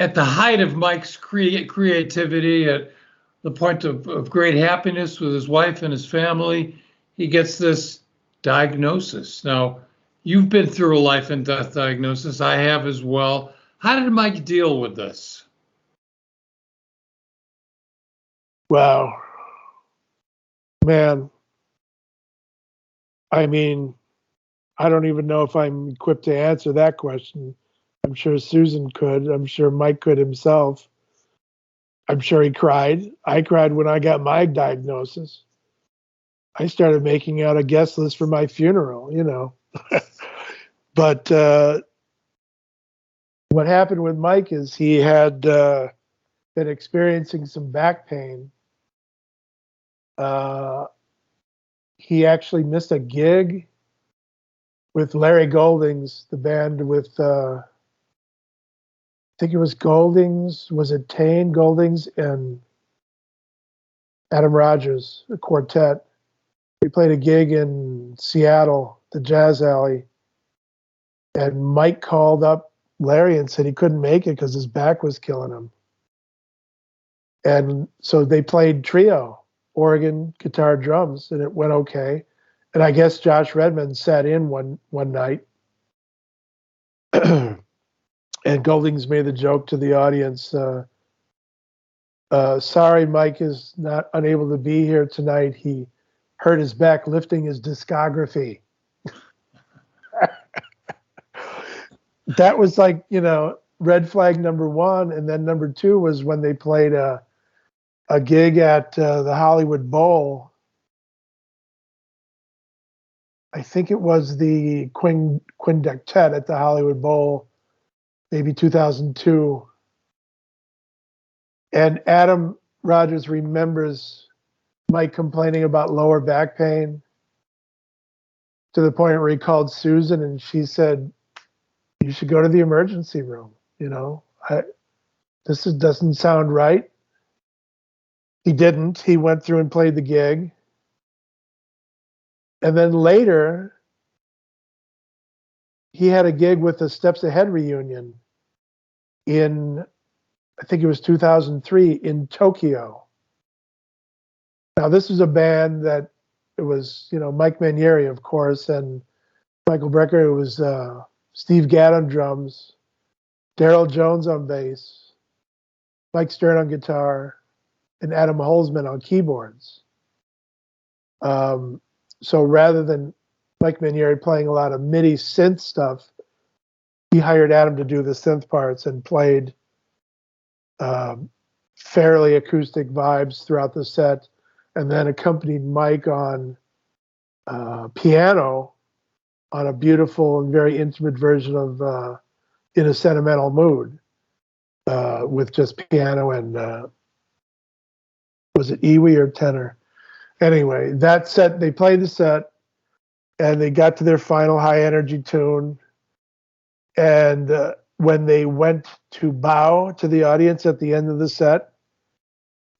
at the height of Mike's creativity, at the point of great happiness with his wife and his family, he gets this diagnosis. Now, you've been through a life and death diagnosis. I have as well. How did Mike deal with this? Wow. Man. I mean, I don't even know if I'm equipped to answer that question. I'm sure Susan could. I'm sure Mike could himself. I'm sure he cried. I cried when I got my diagnosis. I started making out a guest list for my funeral, you know. But what happened with Mike is he had been experiencing some back pain. He actually missed a gig with Larry Goldings, the band with, I think it was Goldings, was it Tane, Goldings, and Adam Rogers, a quartet. We played a gig in Seattle, the Jazz Alley, and Mike called up Larry and said he couldn't make it because his back was killing him. And so they played trio, organ, guitar, drums, and it went okay. And I guess Josh Redman sat in one night, and Goldings made the joke to the audience, sorry, Mike is not unable to be here tonight. He hurt his back lifting his discography. That was like, you know, red flag number one. And then number two was when they played a gig at the Hollywood Bowl. I think it was the Quindectet at the Hollywood Bowl, maybe 2002. And Adam Rogers remembers Mike complaining about lower back pain to the point where he called Susan and she said, you should go to the emergency room. You know, this doesn't sound right. He didn't. He went through and played the gig. And then later, he had a gig with the Steps Ahead reunion in, I think it was 2003, in Tokyo. Now, this was a band that it was, you know, Mike Manieri, of course, and Michael Brecker. It was Steve Gadd on drums, Daryl Jones on bass, Mike Stern on guitar, and Adam Holzman on keyboards. So rather than Mike Manieri playing a lot of MIDI synth stuff, he hired Adam to do the synth parts and played fairly acoustic vibes throughout the set, and then accompanied Mike on piano on a beautiful and very intimate version of In a Sentimental Mood with just piano and was it Iwi or tenor? Anyway, that set, they played the set and they got to their final high energy tune. And when they went to bow to the audience at the end of the set,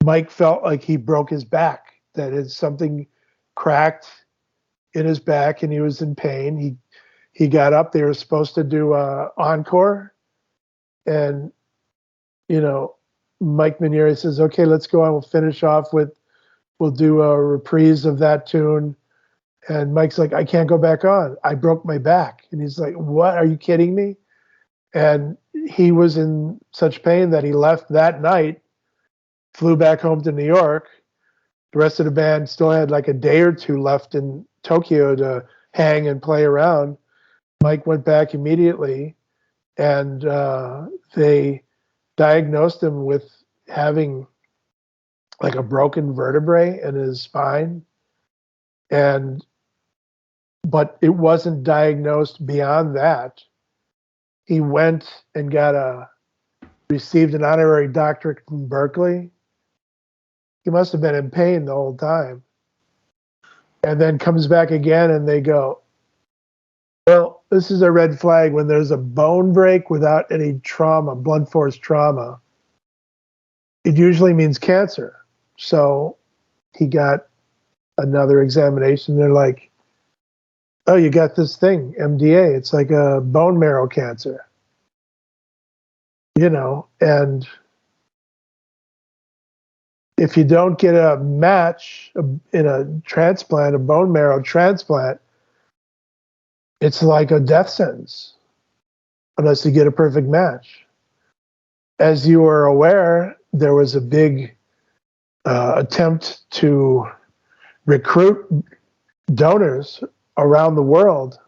Mike felt like he broke his back, that something cracked in his back and he was in pain. He got up. They were supposed to do an encore. And, you know, Mike Manieri says, okay, let's go on. We'll finish off with, we'll do a reprise of that tune. And Mike's like, I can't go back on. I broke my back. And he's like, what? Are you kidding me? And he was in such pain that he left that night, flew back home to New York. The rest of the band still had like a day or two left in Tokyo to hang and play around. Mike went back immediately, and they diagnosed him with having like a broken vertebrae in his spine. But it wasn't diagnosed beyond that. He went and received an honorary doctorate from Berkeley. He must have been in pain the whole time. And then comes back again and they go, well, this is a red flag when there's a bone break without any trauma, blunt force trauma. It usually means cancer. So he got another examination. They're like, oh, you got this thing, MDA. It's like a bone marrow cancer. and if you don't get a match in a transplant, a bone marrow transplant, it's like a death sentence unless you get a perfect match. As you are aware, there was a big attempt to recruit donors around the world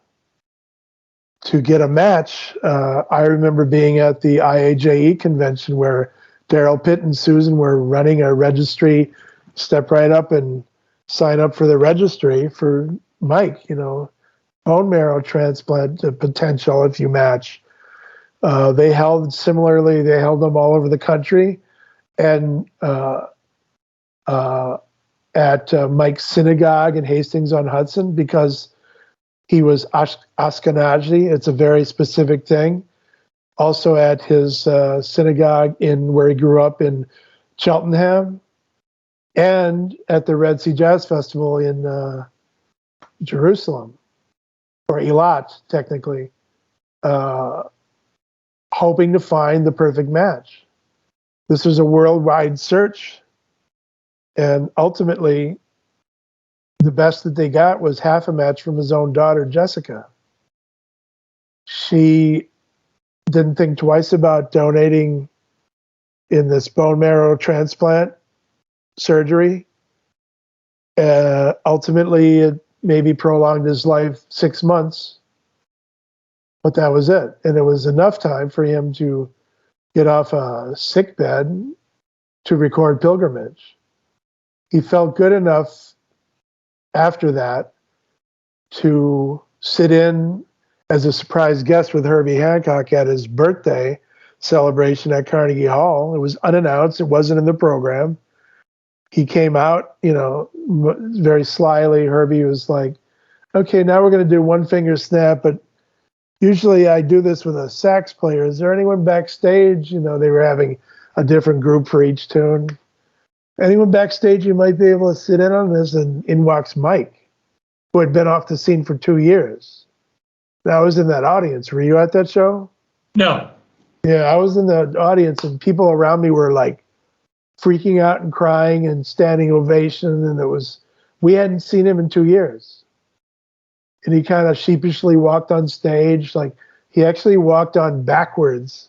to get a match. I remember being at the IAJE convention where Daryl Pitt and Susan were running a registry. Step right up and sign up for the registry for Mike, bone marrow transplant potential if you match. They held them all over the country, and at Mike's synagogue in Hastings-on-Hudson, because he was Ashkenazi. It's a very specific thing. Also at his synagogue where he grew up in Cheltenham, and at the Red Sea Jazz Festival in Jerusalem, or Eilat, technically, hoping to find the perfect match. This was a worldwide search, and ultimately, the best that they got was half a match from his own daughter, Jessica. She didn't think twice about donating in this bone marrow transplant surgery. Ultimately, it maybe prolonged his life 6 months, but that was it. And it was enough time for him to get off a sick bed to record Pilgrimage. He felt good enough after that to sit in as a surprise guest with Herbie Hancock at his birthday celebration at Carnegie Hall. It was unannounced. It wasn't in the program. He came out, very slyly. Herbie was like, okay, now we're going to do one finger snap, but usually I do this with a sax player. Is there anyone backstage? They were having a different group for each tune. Anyone backstage you might be able to sit in on this? And in walks Mike, who had been off the scene for 2 years. And I was in that audience. Were you at that show? No. Yeah, I was in the audience, and people around me were like freaking out and crying and standing ovation. And we hadn't seen him in 2 years. And he kind of sheepishly walked on stage. Like, he actually walked on backwards.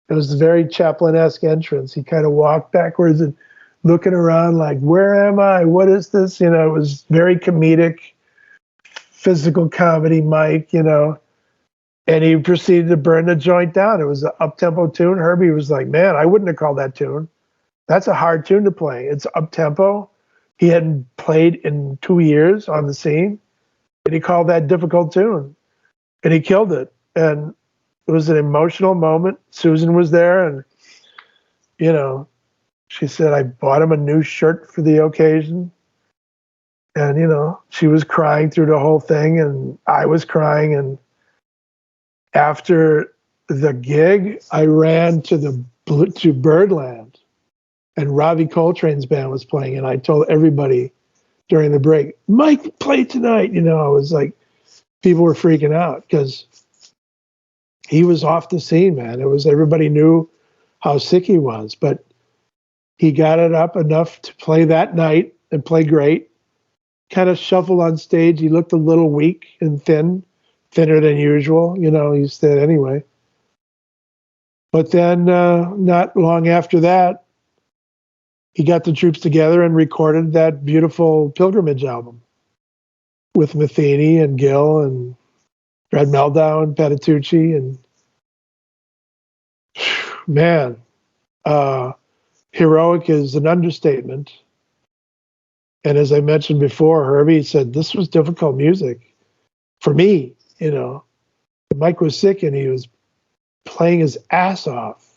It was a very Chaplin-esque entrance. He kind of walked backwards and looking around like, where am I? What is this? It was very comedic, physical comedy Mike, and he proceeded to burn the joint down. It was an up-tempo tune. Herbie was like, man, I wouldn't have called that tune. That's a hard tune to play. It's up-tempo. He hadn't played in 2 years on the scene, and he called that difficult tune, and he killed it. And it was an emotional moment. Susan was there, and, she said, I bought him a new shirt for the occasion. And, she was crying through the whole thing, and I was crying. And after the gig, I ran to Birdland, and Robbie Coltrane's band was playing. And I told everybody during the break, Mike, play tonight. I was like, people were freaking out because he was off the scene, man. Everybody knew how sick he was, but he got it up enough to play that night and play great. Kind of shuffled on stage. He looked a little weak and thinner than usual. He's thin anyway. But then not long after that, he got the troops together and recorded that beautiful Pilgrimage album with Metheny and Gill and Fred Meldau and Petitucci. And man, heroic is an understatement. And as I mentioned before, Herbie said, this was difficult music for me, Mike was sick and he was playing his ass off.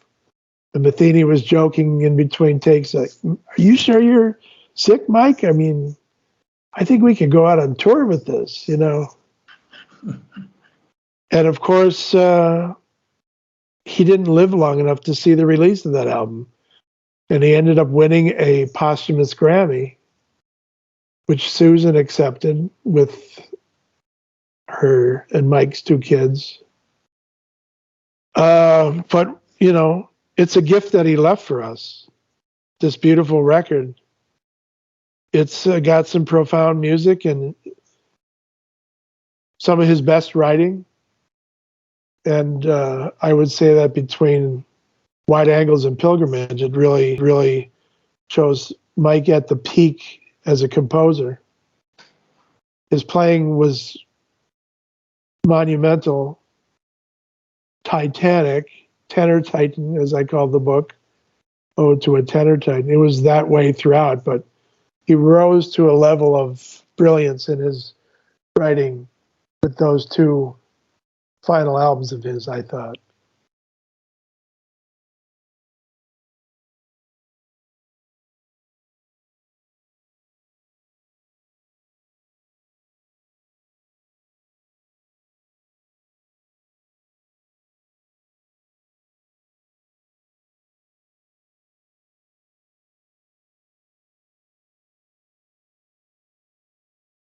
And Metheny was joking in between takes, like, are you sure you're sick, Mike? I mean, I think we could go out on tour with this, And of course, he didn't live long enough to see the release of that album. And he ended up winning a posthumous Grammy, which Susan accepted with her and Mike's 2 kids. But, it's a gift that he left for us. This beautiful record. It's got some profound music and some of his best writing. And I would say that between Wide Angles and Pilgrimage, it really, really shows Mike at the peak as a composer. His playing was monumental, titanic, Tenor Titan, as I call the book, Ode to a Tenor Titan. It was that way throughout, but he rose to a level of brilliance in his writing with those two final albums of his, I thought.